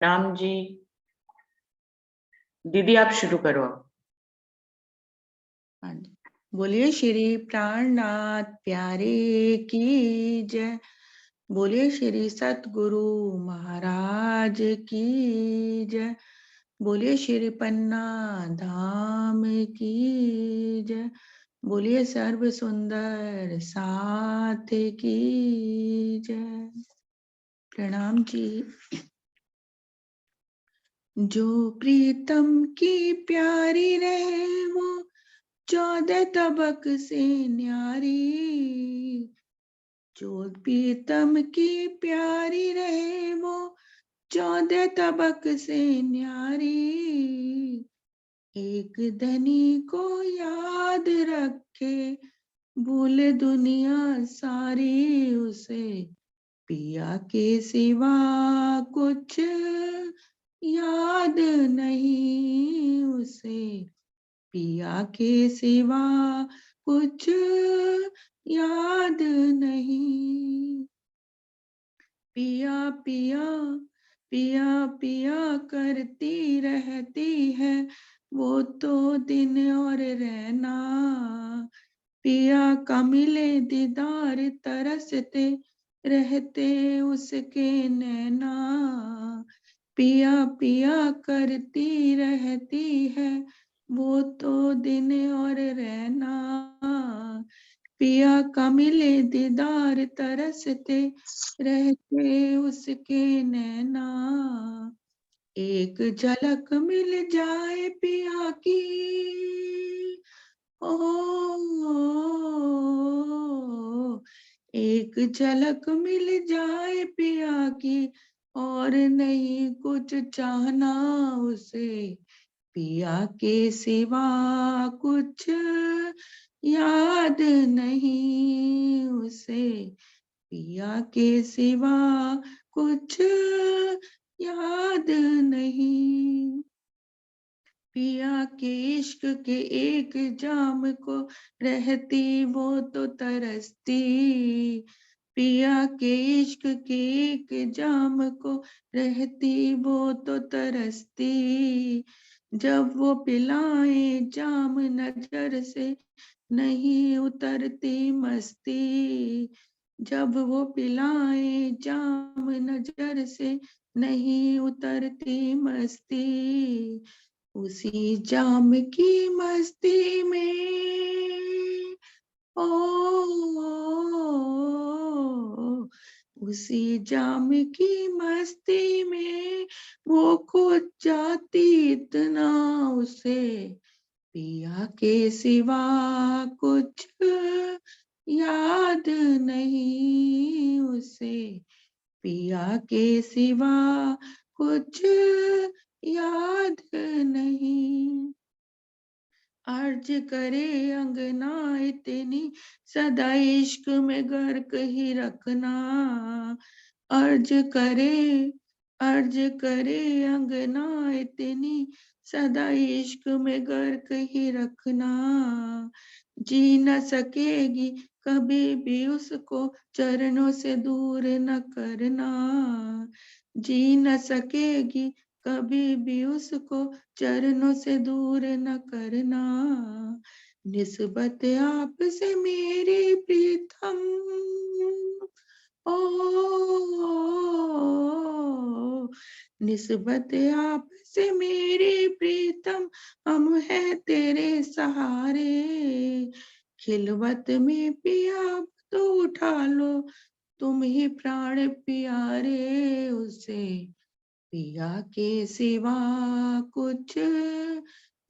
राम जी। दीदी आप शुरू करो अब। हाँ जी। बोलिए श्री प्राणनाथ प्यारे की जय। बोलिए श्री सतगुरु महाराज की जय। बोलिए श्री पन्ना धाम की जय। बोलिए सर्व सुंदर साथ की जय। प्रणाम जी। जो प्रीतम की प्यारी रहे वो 14 तबक से न्यारी। जो प्रीतम की प्यारी रहे वो 14 तबक से न्यारी। एक धनी को याद रखे भूले दुनिया सारी। उसे पिया के सिवा कुछ याद नहीं। उसे पिया के सिवा कुछ याद नहीं। पिया पिया पिया पिया करती रहती है वो तो दिन और रहना। पिया का मिले दीदार तरसते रहते उसके नैना। पिया पिया करती रहती है वो तो दिन और रहना। पिया का मिले दीदार तरसते रहते उसके नैना। एक झलक मिल जाए पिया की ओ, एक झलक मिल जाए पिया की और नहीं कुछ चाहना। उसे पिया के सिवा कुछ याद नहीं। उसे पिया के सिवा कुछ याद नहीं। पिया के इश्क के एक जाम को रहती वो तो तरसती। पिया के इश्क के एक जाम को रहती वो तो तरसती। जब वो पिलाए जाम नजर से नहीं उतरती मस्ती। जब वो पिलाए जाम नजर से नहीं उतरती मस्ती। उसी जाम की मस्ती में ओ, उसी जाम की मस्ती में वो खो जाती इतना। उसे पिया के सिवा कुछ याद नहीं। उसे पिया के सिवा कुछ याद नहीं। अर्ज करे अंगना इतनी सदा इश्क में गर्क ही रखना। अर्ज करे अर्ज करे अंगना इतनी सदा इश्क में गर्क ही रखना। जी न सकेगी कभी भी उसको चरणों से दूर न करना। जी न सकेगी कभी भी उसको चरणों से दूर न करना। निस्बत आपसे मेरी प्रीतम ओ, निस्बत आपसे मेरी प्रीतम हम हैं तेरे सहारे। खिलवत में पिया तो उठा लो तुम ही प्राण प्यारे। उसे पिया के सिवा कुछ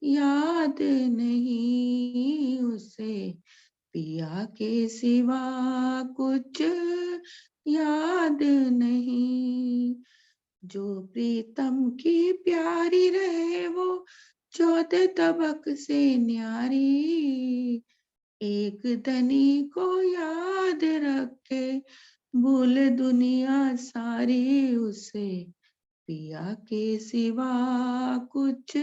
याद नहीं। उसे पिया के सिवा कुछ याद नहीं। जो प्रीतम की प्यारी रहे वो 14 तबक से न्यारी। एक धनी को याद रखे भूल दुनिया सारी। उसे पिया के सिवा कुछ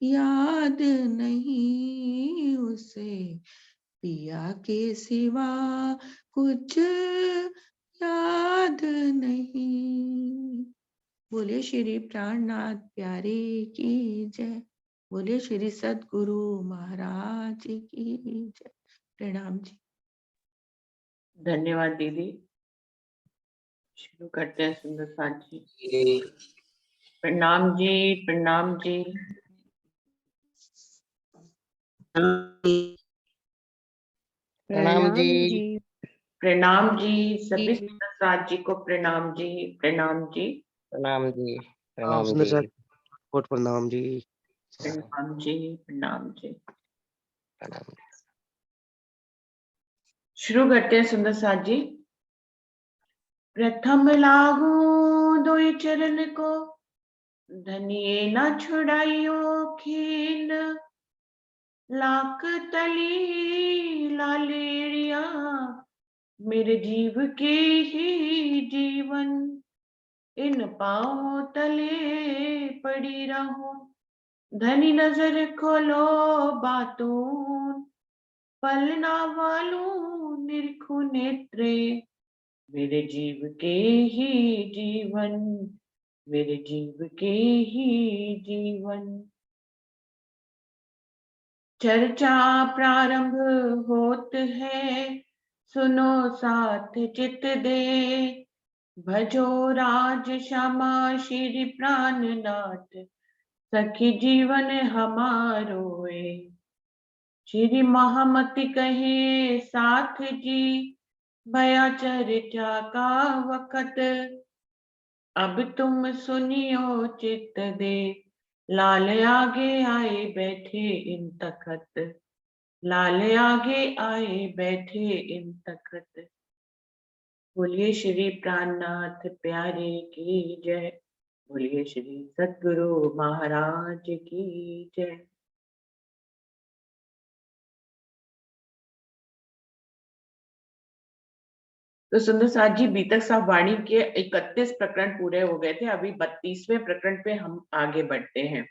याद नहीं। उसे पिया के सिवा कुछ याद नहीं। बोले श्री प्राणनाथ प्यारे की जय। बोले श्री सद्गुरु महाराज की जय। प्रणाम जी। धन्यवाद दीदी। शुरू करते हैं सुंदर साथ जी। प्रणाम जी, प्रणाम जी। प्रणाम जी। प्रणाम जी सभी सुंदर साथ जी को प्रणाम जी, प्रणाम जी। प्रणाम जी। प्रणाम प्रणाम सुंदर जी। साथ, कोट प्रणाम जी। प्रणाम जी, प्रणाम जी। प्रणाम। शुरू करते हैं सुंदर साथ जी। प्रथम लागू दोई चरण को, धनिये न छुड़ाइयो खीन। लाख तली लालेरिया, मेरे जीव के ही जीवन। इन पाँव तले पड़ी रहूं, धनी नजर खोलो बातून। पलना वालू निरखु नेत्रे, मेरे जीव के ही जीवन, मेरे जीव के ही जीवन। चर्चा प्रारंभ होत है, सुनो साथ चित दे। भजो राज श्यामा श्री प्राणनाथ, सखी जीवन हमारोए। श्री महामति कहे साथ जी, भया चर्चा का वक़्त। अब तुम सुनियो चित दे, लाल आगे आए बैठे इन तखत। लाल आगे आए बैठे इन तखत। बोलिए श्री प्राणनाथ प्यारे की जय। बोलिए श्री सद्गुरु महाराज की जय। तो सुंदर साथ जी, बीतक साहब वाणी के 31 प्रकरण पूरे हो गए थे। अभी 32वें प्रकरण पे हम आगे बढ़ते हैं।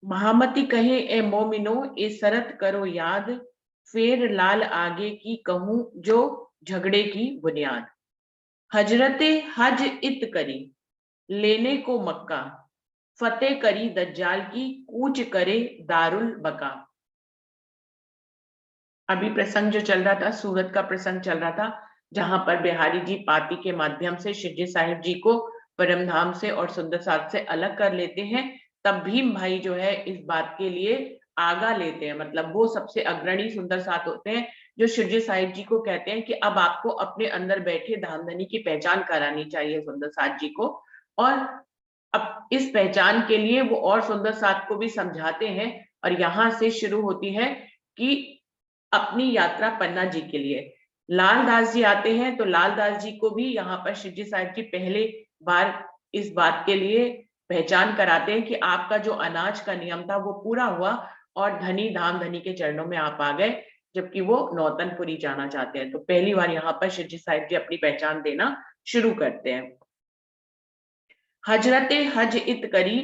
महामति कहे ए मोमिनो, ए सरत करो याद। फेर लाल आगे की कहूं जो झगड़े की बुनियाद। हजरते हज इत करी, लेने को मक्का। फतेह करी दज्जाल की, कूच करे दारुल बका। अभी प्रसंग जो चल रहा था, सूरत का प्रसंग चल रहा था, जहां पर बिहारी जी पाती के माध्यम से शिवजी साहिब जी को परमधाम से और सुंदर साथ से अलग कर लेते हैं। तब भीम भाई जो है इस बात के लिए आगा लेते हैं, मतलब वो सबसे अग्रणी सुंदर साथ होते हैं, जो शिवजी साहिब जी को कहते हैं कि अब आपको अपने अंदर बैठे धामधनी की पहचान करानी चाहिए सुंदर साथ जी को। और अब इस पहचान के लिए वो और सुंदर साथ को भी समझाते हैं। और यहां से शुरू होती है कि अपनी यात्रा पन्ना जी के लिए लाल दास जी आते हैं। तो लाल दास जी को भी यहाँ पर शिवजी साहिब जी पहले बार इस बात के लिए पहचान कराते हैं कि आपका जो अनाज का नियम था वो पूरा हुआ और धनी धाम धनी के चरणों में आप आ गए, जबकि वो नौतनपुरी जाना चाहते हैं। तो पहली बार यहाँ पर शिवजी साहिब जी अपनी पहचान देना शुरू करते हैं। हजरते हज इत करी,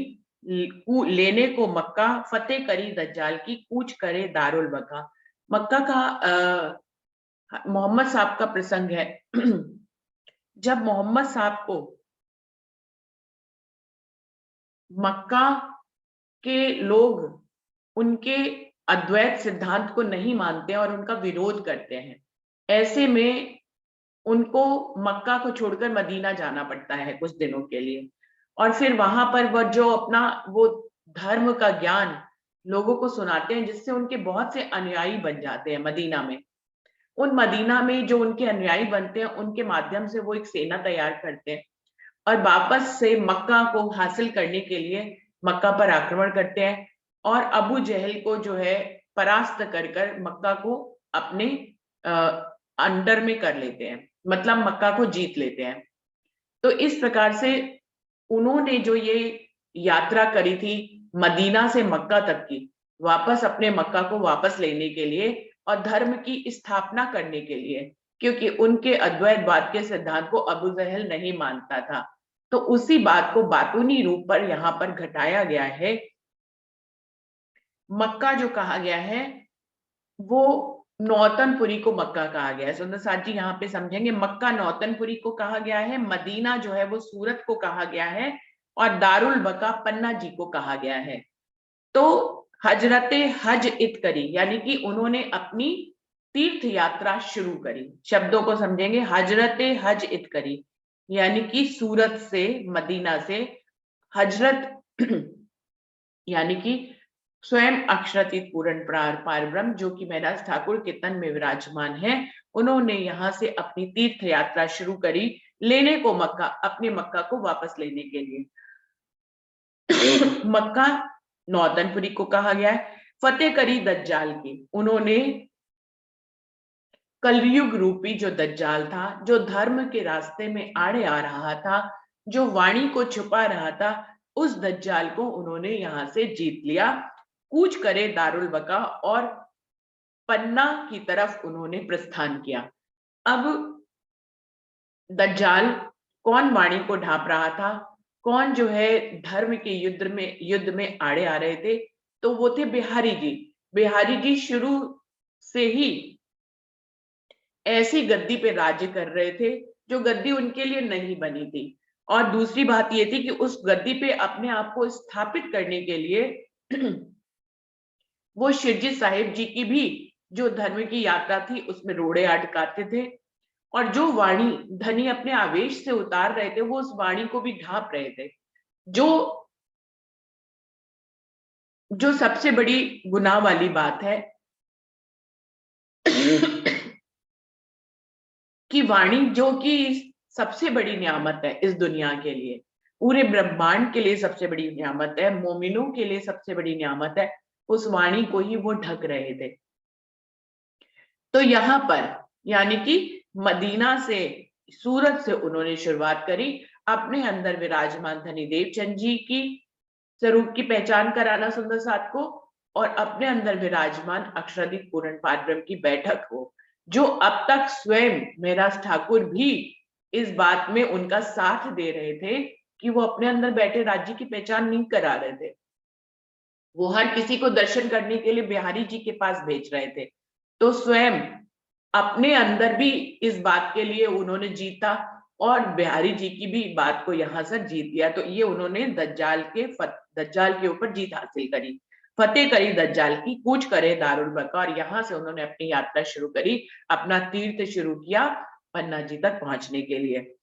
लेने को मक्का। फतेह करी दज्जाल की, कूच करे दारुल बका। मक्का का मोहम्मद साहब का प्रसंग है। जब मोहम्मद साहब को मक्का के लोग उनके अद्वैत सिद्धांत को नहीं मानते हैं और उनका विरोध करते हैं, ऐसे में उनको मक्का को छोड़कर मदीना जाना पड़ता है कुछ दिनों के लिए। और फिर वहां पर वो जो अपना वो धर्म का ज्ञान लोगों को सुनाते हैं, जिससे उनके बहुत से अनुयायी बन जाते हैं मदीना में। उन मदीना में जो उनके अनुयायी बनते हैं, उनके माध्यम से वो एक सेना तैयार करते हैं और वापस से मक्का को हासिल करने के लिए मक्का पर आक्रमण करते हैं और अबू जहल को जो है परास्त कर मक्का को अपने अंडर में कर लेते हैं, मतलब मक्का को जीत लेते हैं। तो इस प्रकार से उन्होंने जो ये यात्रा करी थी मदीना से मक्का तक की, वापस अपने मक्का को वापस लेने के लिए और धर्म की स्थापना करने के लिए, क्योंकि उनके अद्वैतवाद के सिद्धांत को अबू जहल नहीं मानता था। तो उसी बात को बातूनी रूप पर यहाँ पर घटाया गया है। मक्का जो कहा गया है वो नौतनपुरी को मक्का कहा गया है। सुंदर साथ जी यहाँ पे समझेंगे, मक्का नौतनपुरी को कहा गया है, मदीना जो है वो सूरत को कहा गया है, और दारुल बका पन्ना जी को कहा गया है। तो हजरते हज इत करी, यानी कि उन्होंने अपनी तीर्थ यात्रा शुरू करी। शब्दों को समझेंगे, हजरते हज इत करी यानी कि सूरत से, मदीना से, हजरत यानी कि स्वयं अक्षरातीत पूर्ण पारब्रह्म जो कि महराज ठाकुर के तन में विराजमान है, उन्होंने यहाँ से अपनी तीर्थ यात्रा शुरू करी, लेने को मक्का, अपने मक्का को वापस लेने के लिए। मक्का नौतनपुरी को कहा गया है। फतेह करी दज्जाल की, उन्होंने कलयुग रूपी जो दज्जाल था, जो धर्म के रास्ते में आड़े आ रहा था, जो वाणी को छुपा रहा था, उस दज्जाल को उन्होंने यहां से जीत लिया। कूच करे दारुल बका और पन्ना की तरफ उन्होंने प्रस्थान किया। अब दज्जाल कौन वाणी को ढांप रहा था, कौन जो है धर्म के युद्ध में आड़े आ रहे थे, तो वो थे बिहारी जी। बिहारी जी शुरू से ही ऐसी गद्दी पे राज्य कर रहे थे जो गद्दी उनके लिए नहीं बनी थी। और दूसरी बात ये थी कि उस गद्दी पे अपने आप को स्थापित करने के लिए वो शिरजी साहिब जी की भी जो धर्म की यात्रा थी उसमें रोड़े अटकाते थे, और जो वाणी धनी अपने आवेश से उतार रहे थे वो उस वाणी को भी ढांप रहे थे। जो सबसे बड़ी गुनाह वाली बात है कि वाणी जो कि सबसे बड़ी नियामत है इस दुनिया के लिए, पूरे ब्रह्मांड के लिए सबसे बड़ी नियामत है, मोमिनों के लिए सबसे बड़ी नियामत है, उस वाणी को ही वो ढक रहे थे। तो यहाँ पर यानी कि मदीना से, सूरत से उन्होंने शुरुआत करी, अपने अंदर विराजमान धनी देवचंद जी की स्वरूप की पहचान कराना सुंदर साथ को, और अपने अंदर विराजमान अक्षरादीप पूर्ण पारब्रह्म की बैठक हो, जो अब तक स्वयं महराज ठाकुर भी इस बात में उनका साथ दे रहे थे कि वो अपने अंदर बैठे राज्य की पहचान नहीं करा रहे थे, वो हर किसी को दर्शन करने के लिए बिहारी जी के पास भेज रहे थे। तो स्वयं अपने अंदर भी इस बात के लिए उन्होंने जीता और बिहारी जी की भी बात को यहां से जीत लिया। तो ये उन्होंने दज्जाल के ऊपर जीत हासिल करी, फतेह करी दज्जाल की, कूच करे दारुल बका, और यहाँ से उन्होंने अपनी यात्रा शुरू करी, अपना तीर्थ शुरू किया पन्ना जी तक पहुंचने के लिए।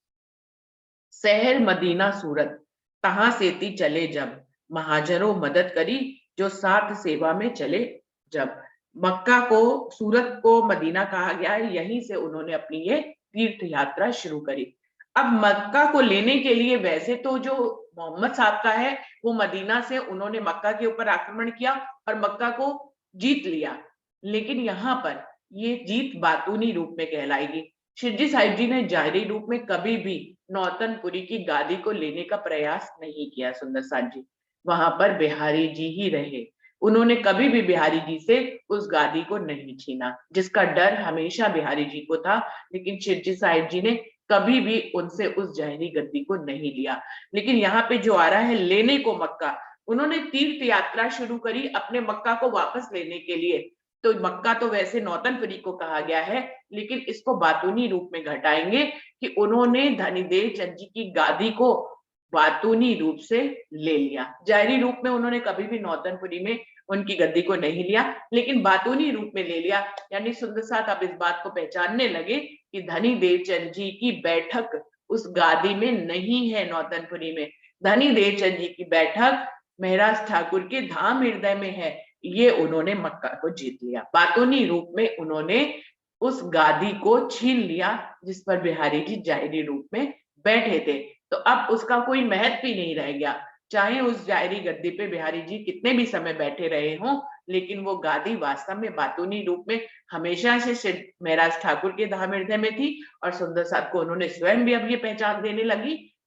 शहर मदीना सूरत तहां सेती चले जब, महाजरों मदद करी जो साथ सेवा में चले जब। मक्का को, सूरत को मदीना कहा गया है, यहीं से उन्होंने अपनी ये तीर्थ यात्रा शुरू करी। अब मक्का को लेने के लिए वैसे तो जो मोहम्मद साहब का है वो मदीना से उन्होंने मक्का के ऊपर आक्रमण किया और मक्का को जीत लिया, लेकिन यहाँ पर ये जीत बातूनी रूप में कहलाएगी। शिरजी साहिब जी ने जाहिरी रूप में कभी भी नौतनपुरी की गादी को लेने का प्रयास नहीं किया सुंदर साथ जी, वहां पर बिहारी जी ही रहे, उन्होंने कभी भी बिहारी जी से उस गादी को नहीं छीना, जिसका डर हमेशा बिहारी जी को था, लेकिन शिरजी साहिब जी ने कभी भी उनसे उस जहरी गद्दी को नहीं लिया। लेकिन यहाँ पे जो आ रहा है लेने को मक्का, उन्होंने तीर्थ यात्रा शुरू करी अपने मक्का को वापस लेने के लिए। तो मक्का तो वैसे नौतनपुरी को कहा गया है, लेकिन इसको बातूनी रूप में घटाएंगे कि उन्होंने धनीदेव चंद जी की गादी को बातूनी रूप से ले लिया। जाहिरी रूप में उन्होंने कभी भी नौतनपुरी में उनकी गद्दी को नहीं लिया, लेकिन बातूनी रूप में ले लिया। यानी सुंदर साथ अब इस बात को पहचानने लगे कि धनी देवचंद जी की बैठक उस गादी में नहीं है नौतनपुरी में, धनी देवचंद जी की बैठक महराज ठाकुर के धाम हृदय में है। ये उन्होंने मक्का को जीत लिया, बातूनी रूप में उन्होंने उस गादी को छीन लिया जिस पर बिहारी जी जाहिरी रूप में बैठे थे। तो अब उसका कोई महत्व ही नहीं रह गया, चाहे उस जाहिरी गद्दी पे बिहारी जी कितने भी समय बैठे रहे हों, लेकिन वो गादी वास्तव में बातूनी रूप में हमेशा से महराज ठाकुर के धाम हृदय में थी। और सुंदर साथ को उन्होंने स्वयं भी अब ये पहचान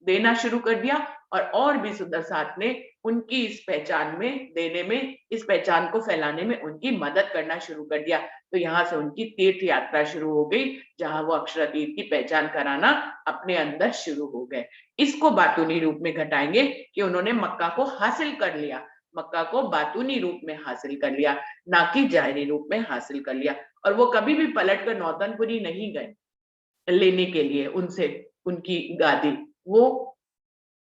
देना शुरू कर दिया, और भी सुंदर साथ ने उनकी इस पहचान में देने में, इस पहचान को फैलाने में उनकी मदद करना शुरू कर दिया। तो यहाँ से उनकी तीर्थ यात्रा शुरू हो गई, जहां वो अक्षरातीत की पहचान कराना अपने अंदर शुरू हो गए। इसको बातूनी रूप में घटाएंगे कि उन्होंने मक्का को हासिल कर लिया। मक्का को बातूनी रूप में हासिल कर लिया, ना कि जाहिरी रूप में हासिल कर लिया। और वो कभी भी पलट कर नौतनपुरी नहीं गए लेने के लिए उनसे उनकी गादी, वो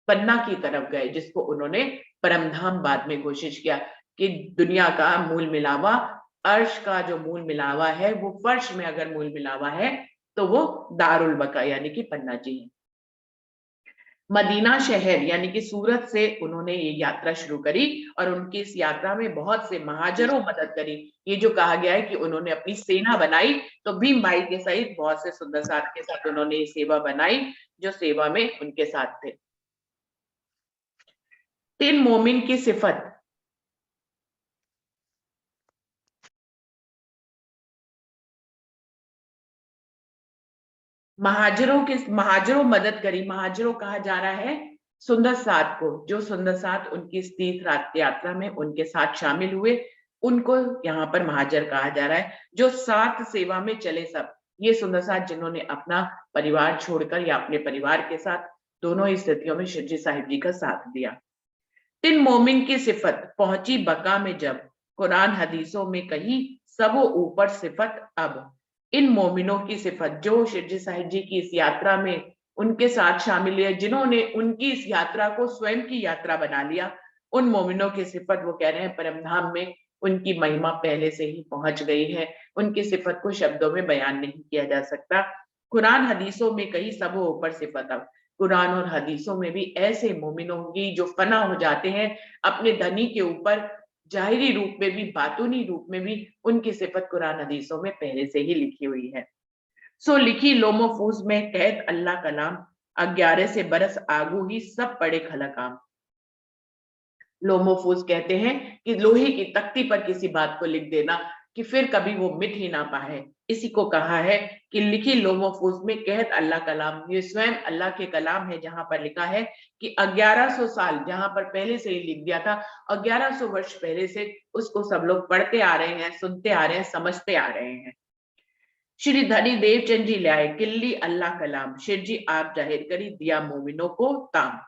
पन्ना की तरफ गए, जिसको उन्होंने परमधाम बाद में कोशिश किया कि दुनिया का मूल मिलावा, अर्श का जो मूल मिलावा है वो फर्श में अगर मूल मिलावा है तो वो दारुल बका यानी कि पन्ना जी है। मदीना शहर यानी कि सूरत से उन्होंने ये यात्रा शुरू करी और उनकी इस यात्रा में बहुत से महाजरों मदद करी। ये जो कहा गया है कि उन्होंने अपनी सेना बनाई, तो भीम भाई के सहित बहुत से सुंदर साथ के साथ उन्होंने ये सेवा बनाई जो सेवा में उनके साथ थे। 3 मोमिन की सिफत। महाजरों मदद करी, महाजरों कहा जा रहा है सुंदर साथ को, जो सुंदर साथ उनकी इस तीर्थ यात्रा में उनके साथ शामिल हुए, उनको यहाँ पर महाजर कहा जा रहा है। जो साथ सेवा में चले सब, ये सुंदर साथ जिन्होंने अपना परिवार छोड़कर या अपने परिवार के साथ दोनों ही स्थितियों में शिरडी साहिब जी का साथ दिया। 3 मोमिन की सिफत पहुंची बका में जब, कुरान हदीसों में कही सबो ऊपर सिफत अब। इन मोमिनों की सिफत जो शिरडी साहिब जी की इस यात्रा में उनके साथ शामिल है, जिन्होंने उनकी इस यात्रा को स्वयं की यात्रा बना लिया, उन मोमिनों की सिफत वो कह रहे हैं परमधाम में उनकी महिमा पहले से ही पहुंच गई है, उनकी सिफत को शब्दों में बयान नहीं किया जा सकता। कुरान हदीसों में कही सबो ऊपर सिफत अब। कुरान और हदीसों में भी ऐसे मोमिनों की जो फना हो जाते हैं अपने धनी के ऊपर, जाहिरी रूप में भी बातूनी रूप में भी, उनकी सिफत कुरान हदीसों में पहले से ही लिखी हुई है। सो लिखी लोमोफूज में कहत अल्लाह कलाम, 11 से बरस आगू ही सब पड़े खलकाम। लोमोफूज कहते हैं कि लोहे की तख्ती पर किसी बात को लिख देना कि फिर कभी वो मिट ही ना पाए, इसी को कहा है कि लिखी लोमोफूज में कहत अल्लाह कलाम। ये स्वयं अल्लाह के कलाम है, जहां पर लिखा है कि 1100 साल जहां पर पहले से ही लिख दिया था, 1100 वर्ष पहले से उसको सब लोग पढ़ते आ रहे हैं, सुनते आ रहे हैं, समझते आ रहे हैं। श्री धनी देवचंद जी लाए किल्ली अल्लाह कलाम, शिर जी आप जाहिर करी दिया मोमिनों को ताम।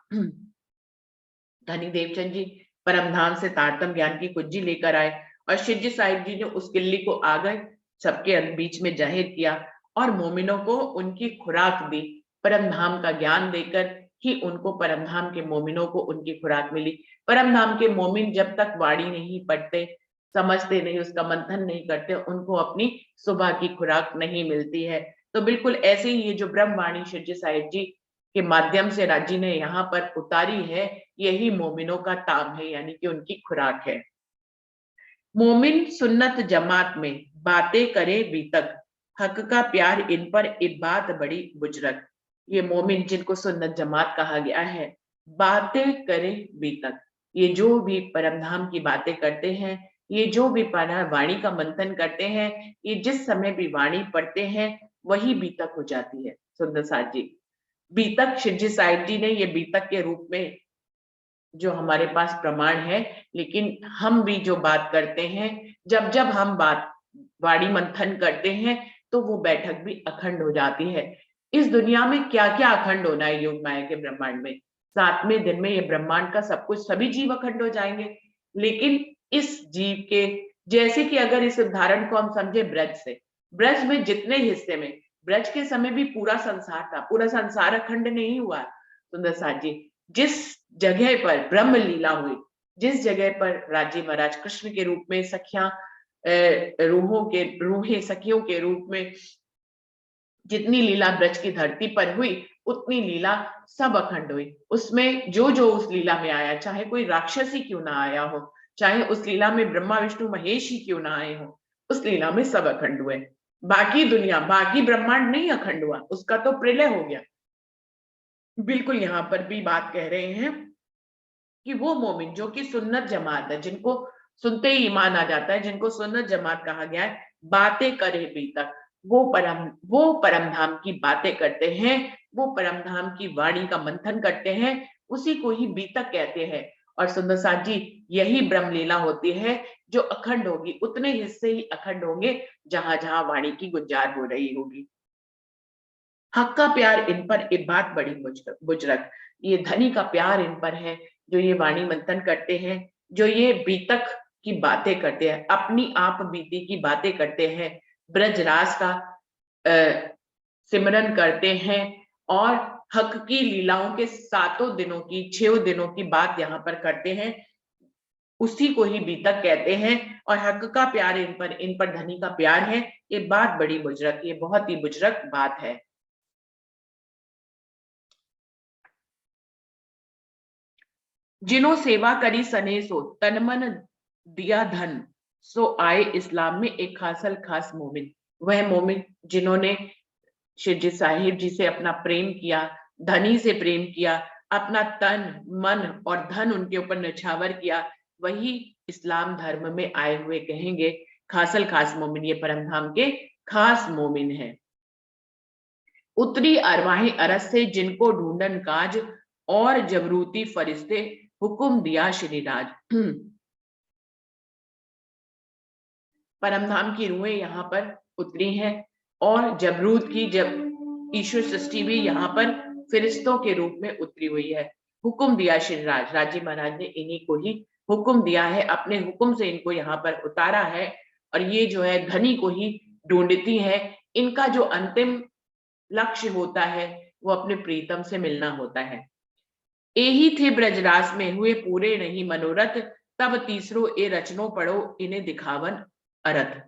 धनी देवचंद जी परमधाम से तारतम ज्ञान की कुंजी लेकर आए और शिवजी साहिब जी ने उस किल्ली को आ गए सबके बीच में जाहिर किया और मोमिनों को उनकी खुराक दी। परमधाम का ज्ञान देकर ही उनको परमधाम के मोमिनों को उनकी खुराक मिली। परमधाम के मोमिन जब तक वाणी नहीं पढ़ते, समझते नहीं, उसका मंथन नहीं करते, उनको अपनी सुबह की खुराक नहीं मिलती है। तो बिल्कुल ऐसे ही ये जो ब्रह्मवाणी शिवजी साहिब जी के माध्यम से राजी ने यहाँ पर उतारी है, यही मोमिनों का ताम है, यानी कि उनकी खुराक है। मोमिन सुन्नत जमात में बातें करे बीतक, हक का प्यार इन पर इबात बड़ी बुजरक। ये मोमिन जिनको सुन्नत जमात कहा गया है, बातें करे बीतक, ये जो भी परमधाम की बातें करते हैं, ये जो भी वाणी का मंथन करते हैं, ये जिस समय भी वाणी पढ़ते हैं वही बीतक हो जाती है। सुंदर साथ जी बीतक, शिवजी साहिब जी ने ये बीतक के रूप में जो हमारे पास प्रमाण है, लेकिन हम भी जो बात करते हैं, जब जब हम बात वाणी मंथन करते हैं तो वो बैठक भी अखंड हो जाती है। इस दुनिया में क्या क्या अखंड होना है योग माया के ब्रह्मांड में, 7वें दिन में ये ब्रह्मांड का सब कुछ, सभी जीव अखंड हो जाएंगे। लेकिन इस जीव के जैसे कि अगर इस उदाहरण को हम समझे ब्रज से, ब्रज में जितने हिस्से में, ब्रज के समय भी पूरा संसार था, पूरा संसार अखंड नहीं हुआ। सुंदर साथ जी जिस जगह पर ब्रह्म लीला हुई, जिस जगह पर राजी महाराज कृष्ण के रूप में सखियां रूहें सखियों के रूप में जितनी लीला ब्रज की धरती पर हुई, उतनी लीला सब अखंड हुई। उसमें जो जो उस लीला में आया, चाहे कोई राक्षस ही क्यों ना आया हो, चाहे उस लीला में ब्रह्मा विष्णु महेश ही क्यों ना आए हो, उस लीला में सब अखंड हुए। बाकी दुनिया, बाकी ब्रह्मांड नहीं अखंड हुआ, उसका तो प्रलय हो गया। बिल्कुल यहाँ पर भी बात कह रहे हैं कि वो मोमिन जो कि सुन्नत जमात है, जिनको सुनते ही ईमान आ जाता है, जिनको सुन्नत जमात कहा गया है, बातें करे बीतक, वो परमधाम की बातें करते हैं, वो परमधाम की वाणी का मंथन करते हैं, उसी को ही बीतक कहते हैं। और सुंदर साथ जी यही ब्रह्मलीला होती है जो अखंड होगी, उतने हिस्से ही अखंड होंगे जहां जहां वाणी की गुंजार हो रही होगी। हक का प्यार इन पर एक बात बड़ी बुजरक, ये धनी का प्यार इन पर है जो ये वाणी मंथन करते हैं, जो ये बीतक की बातें करते हैं, अपनी आप बीती की बातें करते हैं, ब्रजरास का सिमरन करते हैं और हक की लीलाओं के 7 दिनों की 6 दिनों की बात यहाँ पर करते हैं, उसी को ही बीतक कहते हैं। और हक का प्यार इन पर धनी का प्यार है। ये बात बड़ी बुजरक, ये बहुत ही बुजरक बात है। जिन्हों सेवा करी सने सो तन मन दिया धन, सो आए इस्लाम में एक खासल खास मोमिन। वह मोमिन जिन्होंने शिरडी साहिब जी से अपना प्रेम किया, धनी से प्रेम किया, अपना तन मन और धन उनके ऊपर न्यौछावर किया, वही इस्लाम धर्म में आए हुए कहेंगे खासल खास मोमिन। ये परमधाम के खास मोमिन है। उतरी अरवाहें अरस से जिनको ढूंढन काज, और जबरूती फरिश्ते हुक्म दिया श्री राज। परमधाम की रूहें यहाँ पर उतरी हैं और जबरूत की जब ईश्वर सृष्टि भी यहाँ पर फरिश्तों के रूप में उतरी हुई है। हुक्म दिया श्री राज, राजी महाराज ने इन्हीं को ही हुक्म दिया है, अपने हुक्म से इनको यहाँ पर उतारा है। और ये जो है धनी को ही ढूंढती है। इनका जो अंतिम लक्ष्य होता है वो अपने प्रीतम से मिलना होता है। यही थे ब्रजरास में हुए पूरे नहीं मनोरथ, तब तीसरो ए रचनो पढ़ो इन्हें दिखावन अरथ।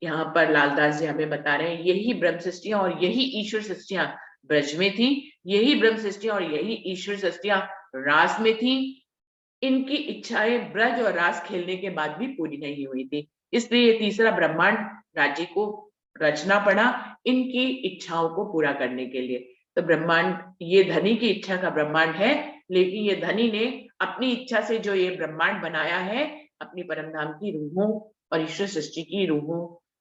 यहाँ पर लालदास जी हमें बता रहे हैं यही ब्रह्म सृष्टियां और यही ईश्वर सृष्टियां ब्रज में थी, यही ब्रह्म सृष्टियां और यही ईश्वर सृष्टियां रास में थी। इनकी इच्छाएं ब्रज और रास खेलने के बाद भी पूरी नहीं हुई थी, इसलिए ये तीसरा ब्रह्मांड राज्य को रचना पड़ा इनकी इच्छाओं को पूरा करने के लिए। तो ब्रह्मांड ये धनी की इच्छा का ब्रह्मांड है, लेकिन ये धनी ने अपनी इच्छा से जो ये ब्रह्मांड बनाया है अपनी परमधाम की रूहों और ईश्वर सृष्टि की रूहों,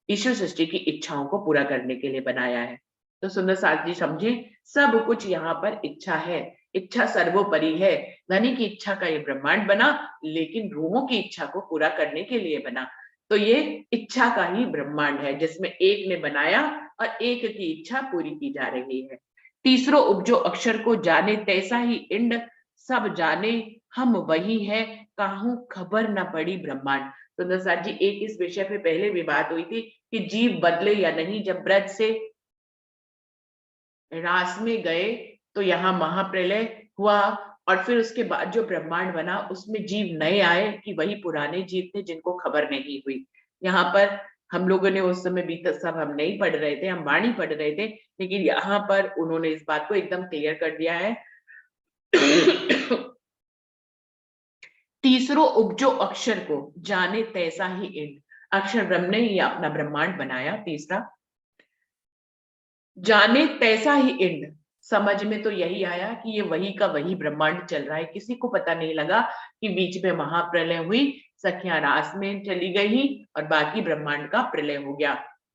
ईश्वर सृष्टि की इच्छाओं को पूरा करने के लिए बनाया है। तो सुंदर साथ जी समझे, सब कुछ यहाँ पर इच्छा है, इच्छा सर्वोपरि है। धनी की इच्छा का ये ब्रह्मांड बना, लेकिन रूहों की इच्छा को पूरा करने के लिए बना। तो ये इच्छा का ही ब्रह्मांड है जिसमें एक ने बनाया और एक की इच्छा पूरी की जा रही है। तीसरो उपजो अक्षर को जाने तैसा ही इंड, सब जाने हम वही है, काहू खबर न पड़ी ब्रह्मांड। सुंदर साथ जी एक इस विषय पे पहले भी बात हुई थी कि जीव बदले या नहीं। जब ब्रज से रास में गए तो यहाँ महाप्रलय हुआ और फिर उसके बाद जो ब्रह्मांड बना उसमें जीव नए आए कि वही पुराने जीव थे जिनको खबर नहीं हुई। यहाँ पर हम लोगों ने उस समय भी सब हम नहीं पढ़ रहे थे, हम वाणी पढ़ रहे थे, लेकिन यहाँ पर उन्होंने इस बात को एकदम क्लियर कर दिया है। तीसरो उपजो अक्षर को जाने तैसा ही इंड, अक्षर ब्रह्म ने ही अपना ब्रह्मांड बनाया। तीसरा जाने तैसा ही इंड, समझ में तो यही आया कि ये वही का वही ब्रह्मांड चल रहा है। किसी को पता नहीं लगा कि बीच में महाप्रलय हुई, सखियां रास में चली गई और बाकी ब्रह्मांड का प्रलय हो गया।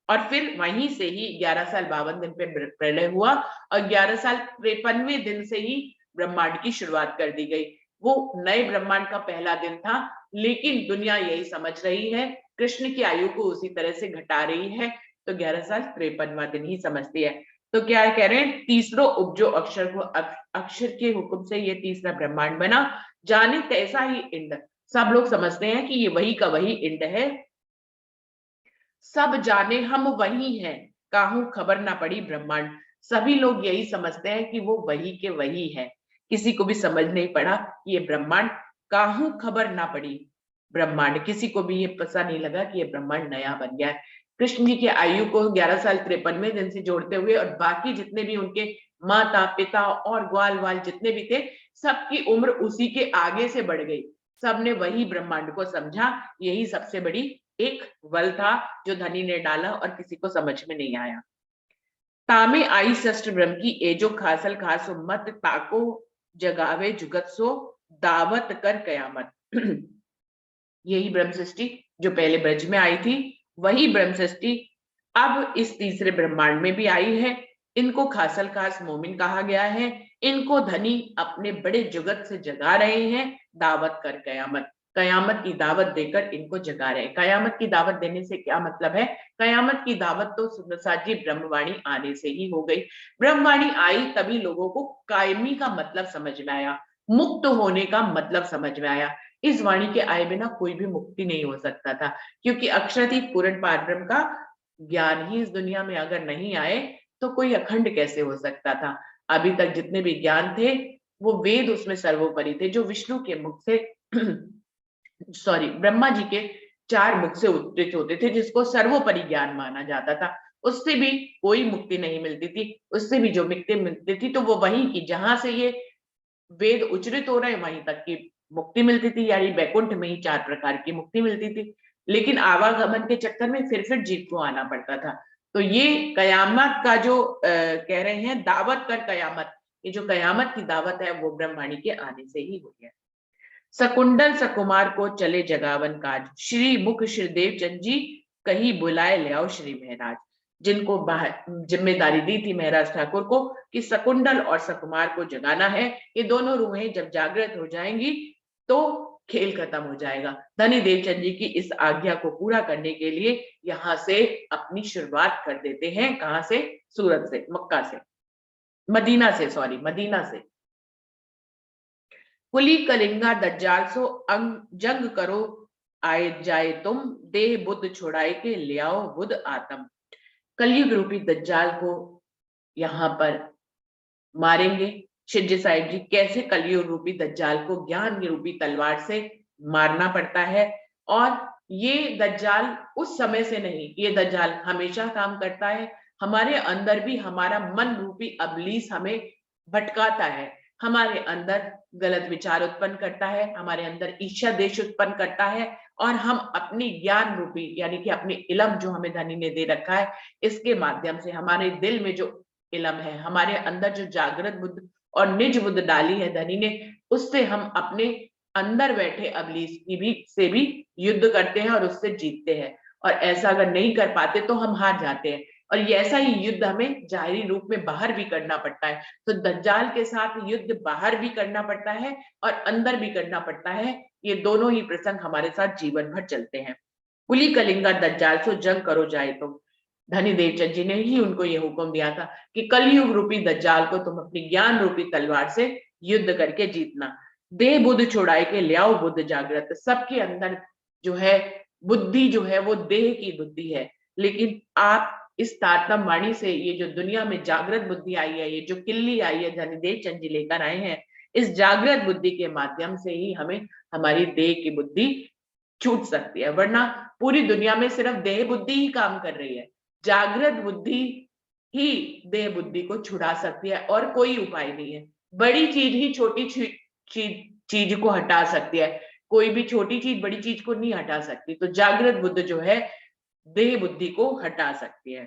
और फिर वहीं से ही 11 साल 52 दिन पे प्रलय हुआ और 11 साल 53वें दिन से ही ब्रह्मांड की शुरुआत कर दी गई। वो नए ब्रह्मांड का पहला दिन था, लेकिन दुनिया यही समझ रही है, कृष्ण की आयु को उसी तरह से घटा रही है, तो 11 साल 53वां दिन ही समझती है। तो क्या कह रहे हैं, तीसरो उपजो अक्षर को, अक्षर के हुक्म से ये तीसरा ब्रह्मांड बना, जाने तैसा ही इंड। सब लोग समझते हैं कि ये वही का वही इंड है। सब जाने हम वही हैं, काहू खबर ना पड़ी ब्रह्मांड। सभी लोग यही समझते हैं कि वो वही के वही है, किसी को भी समझ नहीं पड़ा कि ये ब्रह्मांड, काहू खबर ना पड़ी ब्रह्मांड, किसी को भी ये पता नहीं लगा कि ये ब्रह्मांड नया बन गया है। कृष्ण जी की आयु को 11 साल 53वें दिन से जोड़ते हुए और बाकी जितने भी उनके माता पिता और ग्वाल वाल जितने भी थे, सबकी उम्र उसी के आगे से बढ़ गई। सबने वही ब्रह्मांड को समझा, यही सबसे बड़ी एक बल था जो धनी ने डाला और किसी को समझ में नहीं आया। तामे आई षष्ठ ब्रह्म की ए जो खासल खास उम्मत, ताको जगावे जुगत सो दावत कर कयामत। यही ब्रह्म सृष्टि जो पहले ब्रज में आई थी, वही ब्रह्म सृष्टि अब इस तीसरे ब्रह्मांड में भी आई है। इनको खासल खास मोमिन कहा गया है। इनको धनी अपने बड़े जुगत से जगा रहे हैं, दावत कर कयामत, कयामत की दावत देकर इनको जगा रहे हैं। कयामत की दावत देने से क्या मतलब है? कयामत की दावत तो सुंदरसाद जी ब्रह्मवाणी आने से ही हो गई। ब्रह्मवाणी आई तभी लोगों को कायमी का मतलब समझ में आया, मुक्त होने का मतलब समझ में आया। इस वाणी के आए बिना कोई भी मुक्ति नहीं हो सकता था, क्योंकि अक्षरातीत पूर्ण पारब्रह्म का ज्ञान ही इस दुनिया में अगर नहीं आए तो कोई अखंड कैसे हो सकता था। अभी तक जितने भी ज्ञान थे वो वेद उसमें सर्वोपरि थे, जो विष्णु के मुख से सॉरी ब्रह्मा जी के 4 मुख से उद्धृत होते थे, जिसको सर्वोपरि ज्ञान माना जाता था। उससे भी कोई मुक्ति नहीं मिलती थी, उससे भी जो मुक्ति मिलती थी तो वो वहीं की जहां से ये वेद उच्चरित हो रहे हैं वहीं तक की मुक्ति मिलती थी, यानी वैकुंठ में ही 4 प्रकार की मुक्ति मिलती थी। लेकिन आवागमन के चक्कर में फिर जीव को आना पड़ता था। तो ये कयामत का जो कह रहे हैं दावत कर कयामत, ये जो कयामत की दावत है वो ब्रह्मवाणी के आने से ही हुई है। सकुंडल सकुमार को चले जगावन काज, श्री मुख श्रीदेव चंद जी कहीं बुलाए ले आओ श्री महाराज। जिनको जिम्मेदारी दी थी महाराज ठाकुर को कि सकुंडल और सकुमार को जगाना है, ये दोनों रूहें जब जागृत हो जाएंगी तो खेल खत्म हो जाएगा। धनी देवचंद जी की इस आज्ञा को पूरा करने के लिए यहाँ से अपनी शुरुआत कर देते हैं। कहाँ से? सूरत से, मक्का से, मदीना से, सॉरी मदीना से। कुली कलिंगा दज्जाल सो अंग जंग करो आए जाए तुम, देह बुद्ध छुड़ाए के ले आओ बुद्ध आत्म। कलयुग रूपी दज्जाल को यहाँ पर मारेंगे शिरजी साहिब जी। कैसे कलयुग रूपी दज्जाल को ज्ञान रूपी तलवार से मारना पड़ता है। और ये दज्जाल उस समय से नहीं, ये दज्जाल हमेशा काम करता है। हमारे अंदर भी हमारा मन रूपी अबलीस हमें भटकाता है, हमारे अंदर गलत विचार उत्पन्न करता है, हमारे अंदर ईर्ष्या देश उत्पन्न करता है, और हम अपनी ज्ञान रूपी यानी कि अपनी इलम जो हमें धनी ने दे रखा है, इसके माध्यम से हमारे दिल में जो इलम है, हमारे अंदर जो जागृत बुद्ध और निज बुद्ध डाली है धनी ने, उससे हम अपने अंदर बैठे अबलीस की भी से भी युद्ध करते हैं और उससे जीतते हैं। और ऐसा अगर नहीं कर पाते तो हम हार जाते हैं। और ये ऐसा ही युद्ध हमें जाहिरी रूप में बाहर भी करना पड़ता है। तो दज्जाल के साथ युद्ध बाहर भी करना पड़ता है और अंदर भी करना पड़ता है। ये दोनों ही प्रसंग हमारे साथ जीवन भर चलते हैं। कुली कलिंगा दज्जाल सो जंग करो जाए तुम। धनी देवचंद जी ने ही उनको ये हुक्म दिया था कि कलयुग रूपी दज्जाल को तुम अपनी ज्ञान रूपी तलवार से युद्ध करके जीतना। देह बुद्ध छुड़ाए के ले आओ बुद्ध जागृत। सबके अंदर जो है बुद्धि जो है वो देह की बुद्धि है, लेकिन आप इस तारतम वाणी से ये जो दुनिया में जागृत बुद्धि आई है, ये जो किल्ली आई है धनी देवचंद जी लेकर आए हैं, इस जागृत बुद्धि के माध्यम से ही हमें हमारी देह की बुद्धि छूट सकती है। वरना पूरी दुनिया में सिर्फ देह बुद्धि ही काम कर रही है, जागृत बुद्धि ही देह बुद्धि को छुड़ा सकती है और कोई उपाय नहीं है। बड़ी चीज ही छोटी चीज को हटा सकती है, कोई भी छोटी चीज बड़ी चीज को नहीं हटा सकती। तो जागृत बुद्ध जो है देह बुद्धि को हटा सकती है।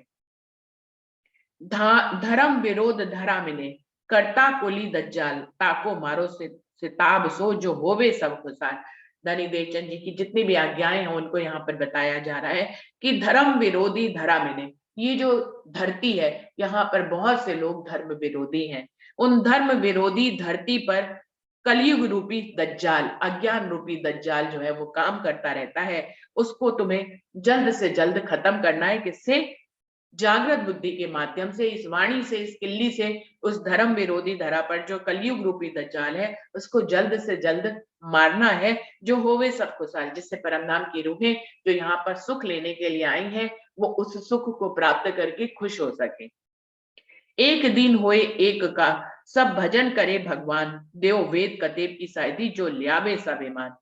धर्म विरोध धरा मिले, करता कोली दज्जाल, ताको मारो से ताब सो जो होवे सब खुशाल। धनी देवचंद जी की जितनी भी आज्ञाएं हैं उनको यहाँ पर बताया जा रहा है कि धर्म विरोधी धरा मिले। ये जो धरती है, यहाँ पर बहुत से लोग धर्म विरोधी हैं। उन धर्म विरोधी धरती पर कलयुग रूपी दज्जाल, अज्ञान रूपी दज्जाल जो है वो काम करता रहता है। उसको तुम्हें जल्द से जल्द खत्म करना है। किससे? जागृत बुद्धि के माध्यम से, इस वाणी से, इस किल्ली से। उस धर्म विरोधी धरा पर जो कलयुग रूपी दज्जाल है उसको जल्द से जल्द मारना है, जो होवे सब खुशहाल, जिससे परमधाम की रूहें जो यहाँ पर सुख लेने के लिए आई हैं वो उस सुख को प्राप्त करके खुश हो सके। एक दिन होए एक का, सब भजन करे भगवान, देव वेद कतेब की साइदी जो ल्यावे सब ईमान।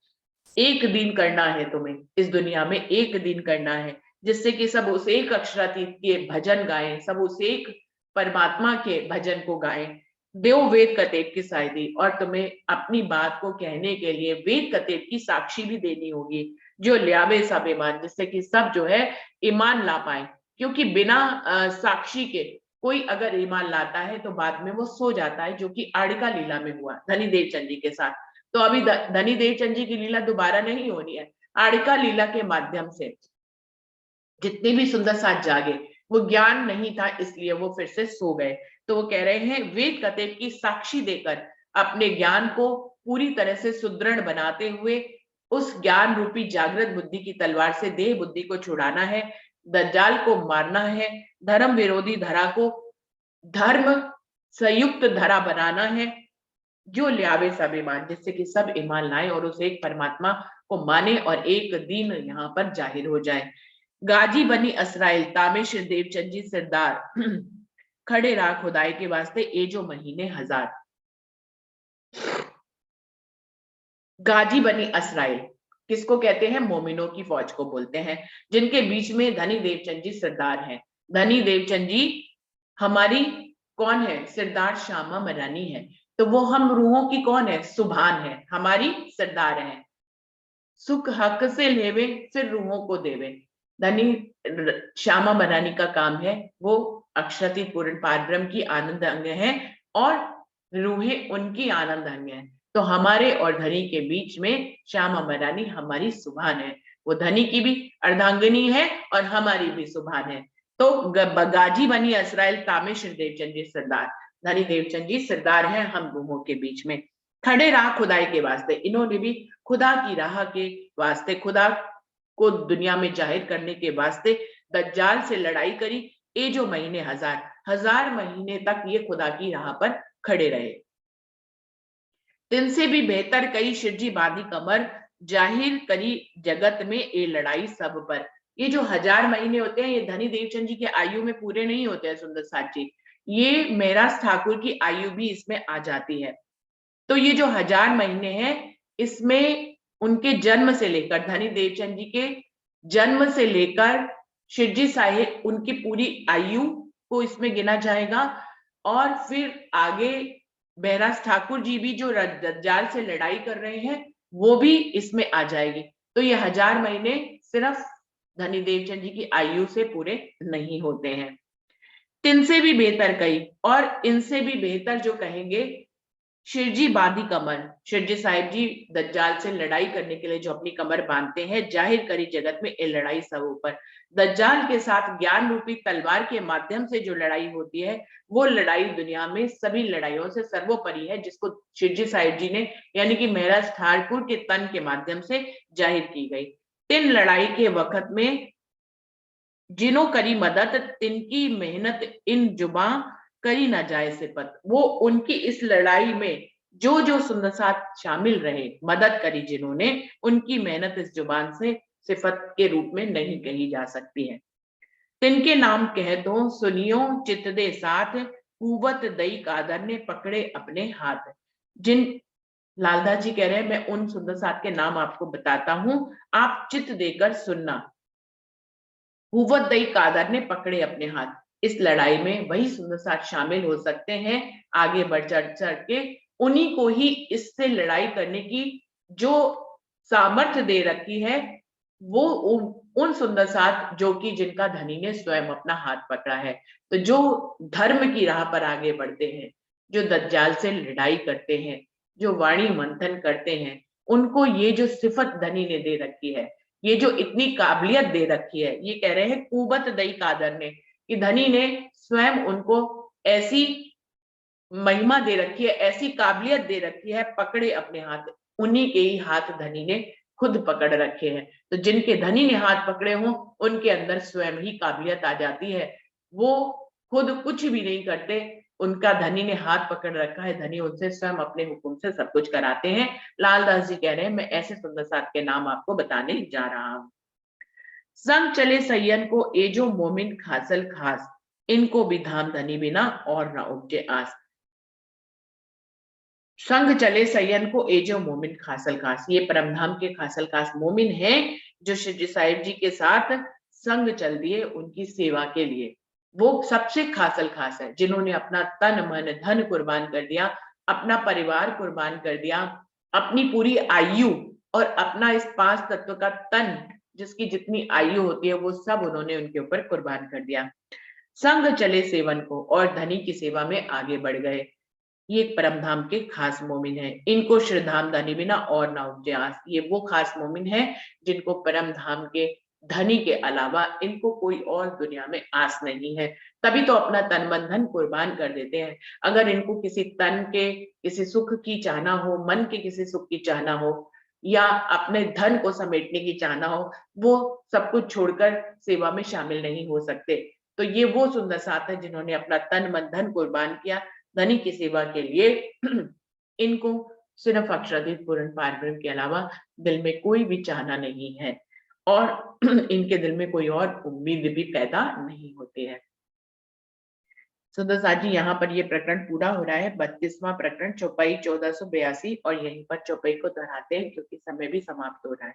एक दिन करना है तुम्हें इस दुनिया में, एक दिन करना है जिससे कि सब उस एक अक्षरातीत के भजन गाएं, सब उस एक परमात्मा के भजन को गाएं। देव वेद कतेब की साइदी, और तुम्हें अपनी बात को कहने के लिए वेद कतेब की साक्षी भी देनी होगी, जो ल्यावे सब ईमान, जिससे कि सब जो है ईमान ला पाए। क्योंकि बिना साक्षी के कोई अगर ईमान लाता है तो बाद में वो सो जाता है, जो कि आड़का लीला में हुआ धनी देवचंद जी के साथ। तो अभी धनी देवचंद जी की लीला दोबारा नहीं होनी है। आड़का लीला के माध्यम से जितने भी सुंदर साथ जागे, वो ज्ञान नहीं था इसलिए वो फिर से सो गए। तो वो कह रहे हैं वेद कतेब की साक्षी देकर अपने ज्ञान को पूरी तरह से सुदृढ़ बनाते हुए उस ज्ञान रूपी जागृत बुद्धि की तलवार से देह बुद्धि को छुड़ाना है, दज्जाल को मारना है, धर्म विरोधी धरा को धर्म संयुक्त धरा बनाना है, जो ल्यावे सब ईमान, जिससे कि सब ईमान लाए और उस एक परमात्मा को माने और एक दिन यहाँ पर जाहिर हो जाए। गाजी बनी इसराइल तामेश्वर देवचंद जी सरदार खड़े रहा खुदाई के वास्ते ए जो महीने हजार। गाजी बनी इसराइल किसको कहते हैं? मोमिनों की फौज को बोलते हैं, जिनके बीच में धनी देवचंद जी सरदार हैं। धनी देवचंद जी हमारी कौन है? सरदार श्यामा मरानी है। तो वो हम रूहों की कौन है? सुभान है, हमारी सरदार है। सुख हक से लेवे फिर रूहों को देवे। धनी श्यामा मरानी का काम है, वो अक्षति पूर्ण पारब्रह्म की आनंद अंग है और रूहें उनकी आनंद अंग है। तो हमारे और धनी के बीच में श्यामा मरानी हमारी सुभान है। वो धनी की भी अर्धांगिनी है और हमारी भी सुभान है। तो गाजी बनी इसराइल तामेश्वर देवचंद जी सरदार, धनी देवचंद जी सरदार हैं हम रूहों के बीच में। खड़े राह खुदाई के वास्ते, इन्होंने भी खुदा की राह के वास्ते, खुदा को दुनिया में जाहिर करने के वास्ते दज्जाल से लड़ाई करी। ये जो महीने हजार महीने तक ये खुदा की राह पर खड़े रहे। तिनसे भी बेहतर कई शिरजी बांधी कमर, जाहिर करी जगत में ये लड़ाई सब पर। ये जो 1000 महीने होते हैं, ये धनी देवचंद जी के आयु में पूरे नहीं होते हैं सुंदर साथ जी, ये मेहराज ठाकुर की आयु भी इसमें आ जाती है। तो ये जो 1000 महीने हैं, इसमें उनके जन्म से लेकर, धनी देवचंद जी के जन्म से लेकर शिरजी साहिब उनकी पूरी आयु को इसमें गिना जाएगा। और फिर आगे बैराज ठाकुर जी भी जो दज्जाल से लड़ाई कर रहे हैं, वो भी इसमें आ जाएगी। तो ये 1000 महीने सिर्फ धनी देवचंद जी की आयु से पूरे नहीं होते हैं। तिनसे भी बेहतर कई, और इनसे भी बेहतर जो कहेंगे, शिरजी बांधी कमर, शिरजी साहिब जी दज्जाल से लड़ाई करने के लिए जो अपनी कमर बांधते हैं, जाहिर करी जगत में ये लड़ाई सब ऊपर। दज्जाल के साथ ज्ञान रूपी तलवार के माध्यम से जो लड़ाई होती है, वो लड़ाई दुनिया में सभी लड़ाइयों से सर्वोपरि है, जिसको शिरजी साहिब जी ने यानी कि महाराज ठाकुर के तन के माध्यम से जाहिर की गई। तिन लड़ाई के वक्त में जिन्हों करी मदद, तिनकी मेहनत इन जुबा करी ना जाए सिफत। वो उनकी इस लड़ाई में जो जो सुंदर साथ शामिल रहे, मदद करी जिन्होंने, उनकी मेहनत इस जुबान से सिफत के रूप में नहीं कही जा सकती है। तिनके नाम कह दो सुनियो चित दे साथ, कुवत दई कादर ने पकड़े अपने हाथ। जिन लालदास जी कह रहे हैं, मैं उन सुंदर साथ के नाम आपको बताता हूं, आप चित देकर सुनना। कुवत दई कादर ने पकड़े अपने हाथ। इस लड़ाई में वही सुंदर साथ शामिल हो सकते हैं, आगे बढ़ चढ़ के उन्हीं को ही इससे लड़ाई करने की जो सामर्थ्य दे रखी है, वो उन सुंदर साथ जो कि जिनका धनी ने स्वयं अपना हाथ पकड़ा है। तो जो धर्म की राह पर आगे बढ़ते हैं, जो दज्जाल से लड़ाई करते हैं, जो वाणी मंथन करते हैं, उनको ये जो सिफत धनी ने दे रखी है, ये जो इतनी काबिलियत दे रखी है, ये कह रहे हैं कुबत दई कादर ने, कि धनी ने स्वयं उनको ऐसी महिमा दे रखी है, ऐसी काबिलियत दे रखी है, पकड़े अपने हाथ। उन्हीं के ही हाथ धनी ने खुद पकड़ रखे हैं। तो जिनके धनी ने हाथ पकड़े हों, उनके अंदर स्वयं ही काबिलियत आ जाती है। वो खुद कुछ भी नहीं करते, उनका धनी ने हाथ पकड़ रखा है, धनी उनसे स्वयं अपने हुक्म से सब कुछ कराते हैं। लालदास जी कह रहे हैं, मैं ऐसे सुंदर साथ के नाम आपको बताने जा रहा हूं। संग चले सैयन को ए जो मोमिन खासल खास, इनको भी धाम धनी बिना और ना उपजे आस। संग चले सैयन को ए जो मोमिन खासल खास, ये परमधाम के खासल खास मोमिन हैं, जो शिरडी साहिब जी के साथ संग चल दिए उनकी सेवा के लिए। वो सबसे खासल खास है, जिन्होंने अपना तन मन धन कुर्बान कर दिया, अपना परिवार कुर्बान कर दिया, अपनी पूरी आयु और अपना इस 5 तत्व का तन, जिसकी जितनी आयु होती है, वो सब उन्होंने उनके ऊपर कुर्बान कर दिया। संग चले सेवन को और धनी की सेवा में आगे बढ़ गए। ये एक परमधाम के खास मोमिन है। इनको श्रीधाम धनी बिना और ना उपजे आस। ये वो खास मोमिन है जिनको परमधाम के धनी के अलावा इनको कोई और दुनिया में आस नहीं है। तभी तो अपना तन मन धन कुर्बान कर देते हैं। अगर इनको किसी तन के किसी सुख की चाहना हो, मन के किसी सुख की चाहना हो, या अपने धन को समेटने की चाहना हो, वो सब कुछ छोड़कर सेवा में शामिल नहीं हो सकते। तो ये वो सुंदर साथ है जिन्होंने अपना तन मन धन कुर्बान किया धनी की सेवा के लिए। इनको सिर्फ अक्षराधीत पूर्ण पारब्रह्म के अलावा दिल में कोई भी चाहना नहीं है और इनके दिल में कोई और उम्मीद भी पैदा नहीं होती है। सुंदर साथ जी, यहाँ पर ये प्रकरण पूरा हो रहा है, 32वां प्रकरण, चौपाई 1482, और यहीं पर चौपाई को दोहराते हैं क्योंकि समय भी समाप्त हो रहा है।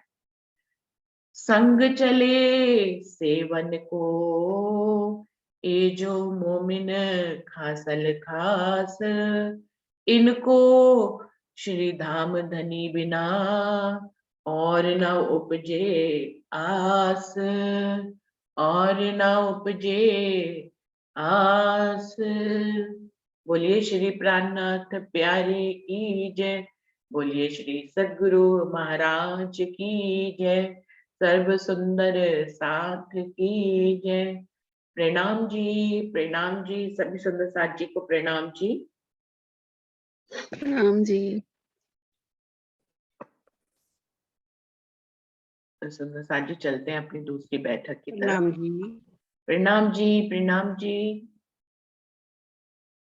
संग चले सेवन को, ये जो मोमिन खासल खास, इनको श्री धाम धनी बिना और न उपजे आस, और न उपजे आस। बोलिए श्री प्राणनाथ प्यारे की जय, बोलिए श्री सद्गुरु महाराज की जय, सर्व सुंदर साथ की जय। प्रणाम जी, सभी सुंदर साथ जी को प्रणाम जी। प्रणाम जी। सुंदर साथ जी चलते हैं अपनी दूसरी बैठक की तरफ। प्रणाम जी। प्रणाम जी, प्रणाम जी।